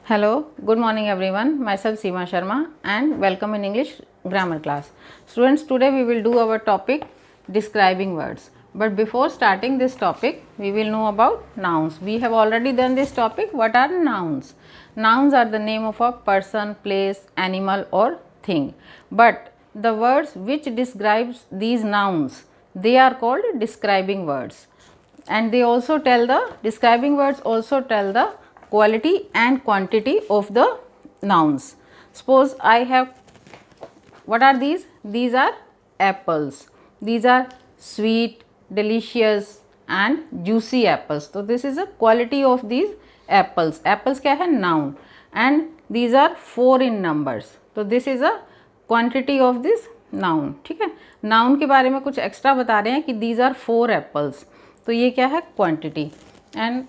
Hello, good morning everyone. Myself Seema Sharma and welcome in English grammar class. Students, today we will do our topic describing words. But before starting this topic, we will know about nouns. We have already done this topic. What are nouns? Nouns are the name of a person, place, animal or thing. But the words which describes these nouns, they are called describing words. And they also tell the describing words also tell the quality and quantity of the nouns. Suppose I have, what are these? These are apples. These are sweet, delicious and juicy apples. So this is a quality of these apples. Apples क्या है? Noun. And these are 4 in numbers. So this is a quantity of this noun. ठीक है, noun के बारे में कुछ extra बता रहे हैं कि these are 4 apples. तो ये क्या है? Quantity. And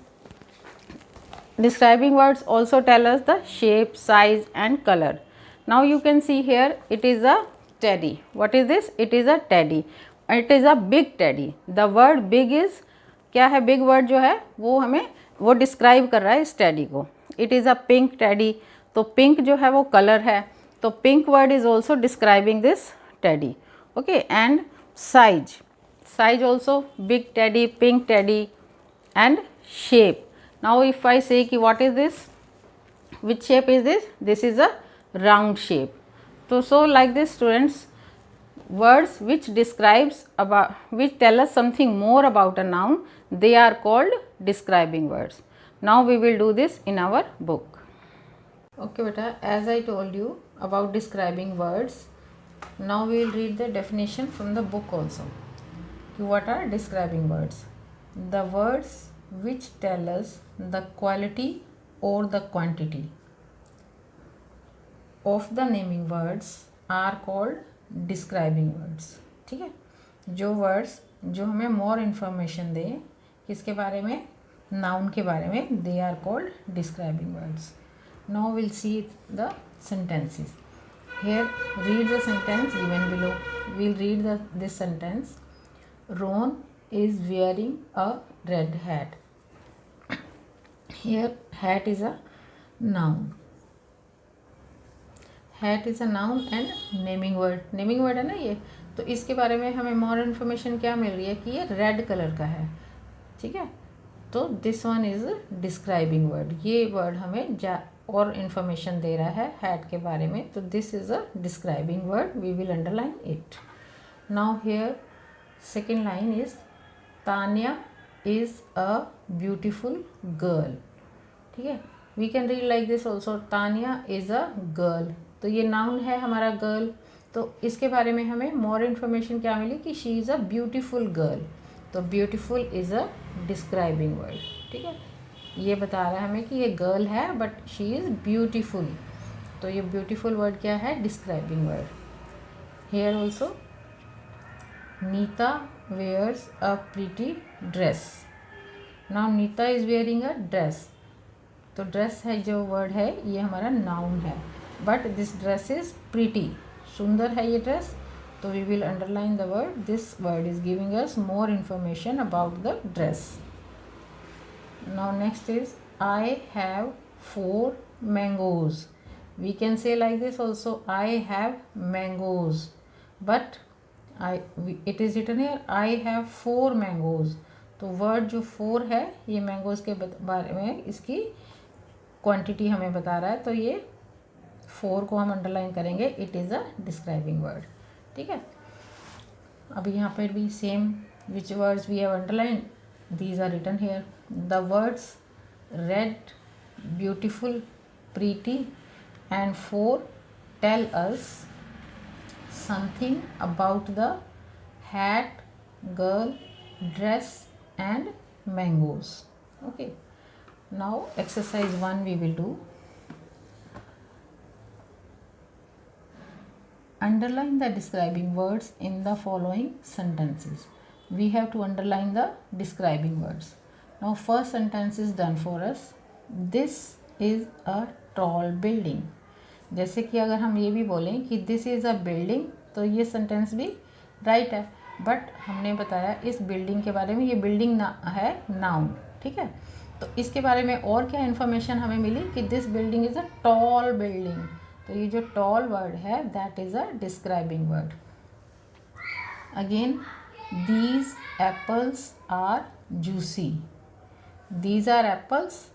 describing words also tell us the shape, size and color. Now you can see here it is a teddy. What is this? It is a teddy. It is a big teddy. The word big is क्या है? big word जो है वो हमें वो describe कर रहा है इस teddy को. It is a pink teddy. तो pink जो है वो color है, तो pink word is also describing this teddy. Okay, and size. Size also big teddy, pink teddy and shape. Now if I say कि what is this? Which shape is this? This is a round shape. So like this students, words which describes about, which tell us something more about a noun, they are called describing words. Now we will do this in our book. Okay beta, as I told you about describing words, now we will read the definition from the book also. What are describing words? The words which tell us the quality or the quantity of the naming words are called describing words. ठीक है, जो words जो हमें more information दे किसके बारे में? noun के बारे में, they are called describing words. Now we'll see the sentences. Here read the sentence given below. We'll read this sentence. Ron is wearing a red hat. Here hat is a noun. Hat is a noun and naming word. Naming word है ना ये, तो इसके बारे में हमें more information क्या मिल रही है कि ये red color का है. ठीक है, तो this one is describing word. ये word हमें और information दे रहा है hat के बारे में, तो this is a describing word. We will underline it. Now here second line is Tanya is a beautiful girl. ठीक है, we can read like this also. Tanya is a girl. तो ये noun है हमारा girl, तो इसके बारे में हमें more information क्या मिली कि she is a beautiful girl. तो beautiful is a describing word. ठीक है, ये बता रहा है हमें कि ये girl है but she is beautiful. तो ये beautiful word क्या है? describing word. Here also Neeta wears a pretty dress. Now Neeta is wearing a dress. तो dress है जो word है ये हमारा noun है, but this dress is pretty. सुंदर है ये dress, तो we will underline the word. This word is giving us more information about the dress. Now next is I have 4 mangoes. We can say like this also. I have mangoes, but it is written here I have 4 mangoes. तो word जो 4 है ये mangoes के बारे में इसकी quantity हमें बता रहा है, तो ये 4 को हम अंडरलाइन करेंगे. It is a describing word. ठीक है, अभी यहाँ पर भी same which words we have underline, these are written here. The words red, beautiful, pretty and 4 tell us something about the hat, girl, dress and mangoes. Okay, now exercise 1 we will do. Underline the describing words in the following sentences. We have to underline the describing words. Now first sentence is done for us. This is a tall building. जैसे कि अगर हम ये भी बोलें कि this is a building, तो ये सेंटेंस भी राइट है, बट हमने बताया इस बिल्डिंग के बारे में, ये बिल्डिंग है नाउन. ठीक है, तो इसके बारे में और क्या इन्फॉर्मेशन हमें मिली कि this building is a tall building. तो ये जो टॉल वर्ड है that is a describing word. Again these apples are juicy. These are apples,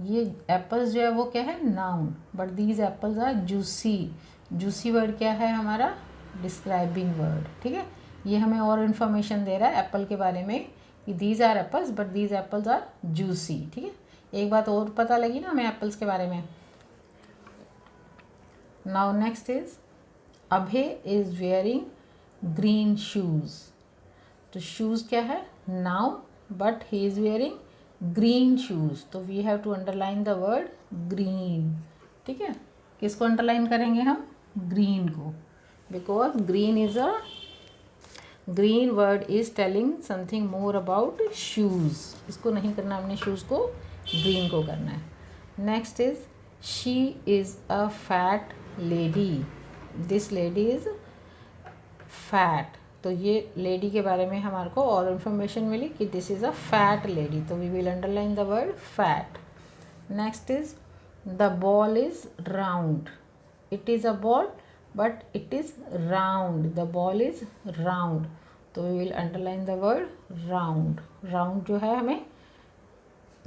ये एप्पल्स जो है वो क्या है, noun, but these apples are juicy. Juicy word क्या है हमारा, डिस्क्राइबिंग वर्ड। ठीक है, ये हमें और इन्फॉर्मेशन दे रहा है एप्पल के बारे में कि these are apples but these apples are juicy. ठीक है, एक बात और पता लगी ना हमें एप्पल्स के बारे में। Now next is Abhay is wearing green shoes. तो शूज़ क्या है, noun, but he is wearing green shoes. तो we have to underline the word green. ठीक है, किसको अंडरलाइन करेंगे हम, ग्रीन को, because green word is telling something more about shoes. इसको नहीं करना हमने, शूज़ को, ग्रीन को करना है। Next is she is a fat lady. This lady is fat. तो ये लेडी के बारे में हमारे को और इन्फॉर्मेशन मिली कि this is a fat lady. तो we will underline the word fat. Next is the ball is round. It is a ball but it is round. The ball is round. तो we will underline the word round. Round जो है हमें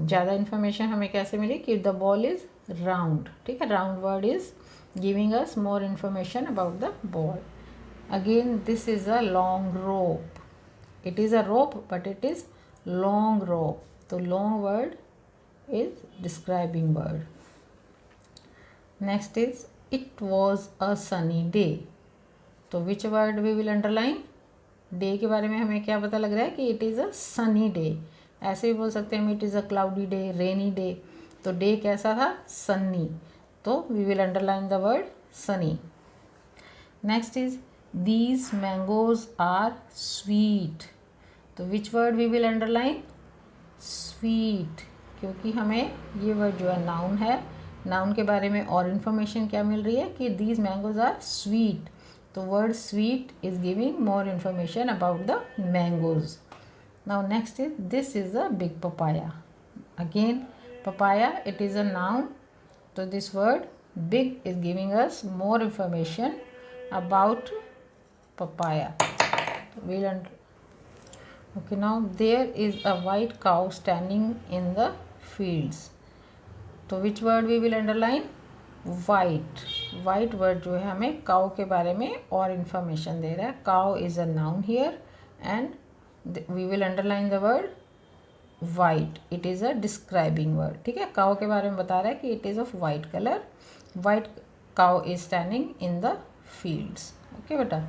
ज़्यादा information हमें कैसे मिली कि the ball is round. ठीक है, round word is giving us more information about the ball. Again this is a long rope. It is a rope but it is long rope. तो long word is describing word. Next is it was a sunny day. तो which word we will underline? Day के बारे में हमें क्या पता लग रहा है कि it is a sunny day. ऐसे भी बोल सकते हैं हम it is a cloudy day, rainy day. तो day कैसा था, sunny. तो we will underline the word sunny. Next is these mangoes are sweet. तो which word we will underline? Sweet, क्योंकि हमें ये वर्ड जो है नाउन है, नाउन के बारे में और इन्फॉर्मेशन क्या मिल रही है कि these mangoes are sweet. तो word sweet is giving more information about the mangoes. Now next is this is a big papaya. Again papaya, it is a noun. So this word big is giving us more information about papaya. Okay, now there is a white cow standing in the fields. तो which word we will underline? White. White word जो है हमें cow के बारे में और information दे रहा है. Cow is a noun here and we will underline the word white. It is a describing word. ठीक है, cow के बारे में बता रहा है कि it is of white color. White cow is standing in the fields. Okay beta,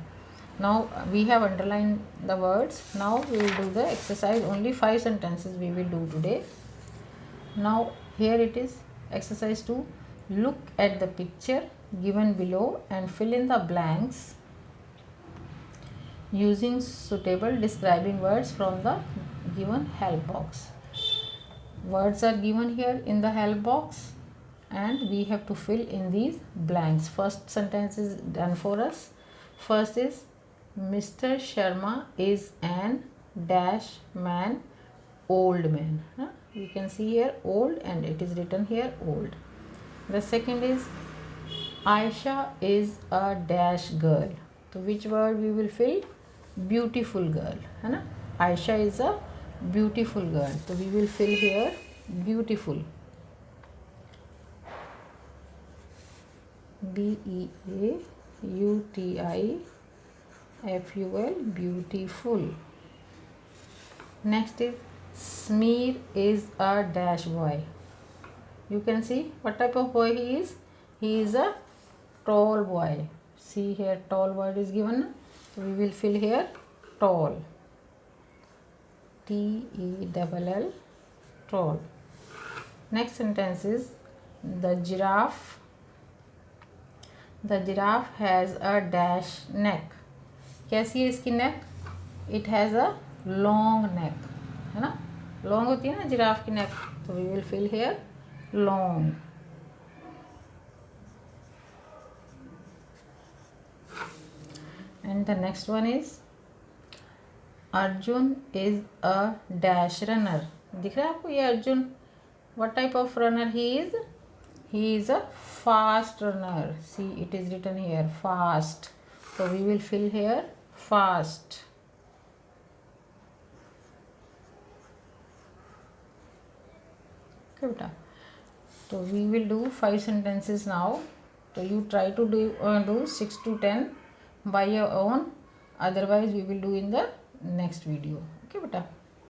now we have underlined the words. Now we will do the exercise. Only 5 sentences we will do today. Now here it is exercise 2. Look at the picture given below and fill in the blanks using suitable describing words from the given help box. Words are given here in the help box and we have to fill in these blanks. First sentence is done for us. First is Mr. Sharma is an dash man, old man. You can see here old and it is written here old. The second is Aisha is a dash girl. So which word we will fill? Beautiful girl. है ना, Aisha is a beautiful girl. So we will fill here beautiful. BEAUTIFUL, beautiful. Next is Smear is a dash boy. You can see what type of boy he is. He is a tall boy. See here tall word is given. So we will fill here tall. TELL, tall. Next sentence is the giraffe has a dash neck. कैसी है इसकी neck? It has a long neck. है ना, long होती है ना giraffe की neck. तो we will fill here long. And the next one is Arjun is a dash runner. दिख रहा है आपको ये Arjun? what type of runner he is? He is a fast runner. See, it is written here fast, so we will fill here fast. Okay beta, so we will do 5 sentences now. So you try to do 6 to 10 by your own, otherwise we will do in the next video. Okay beta.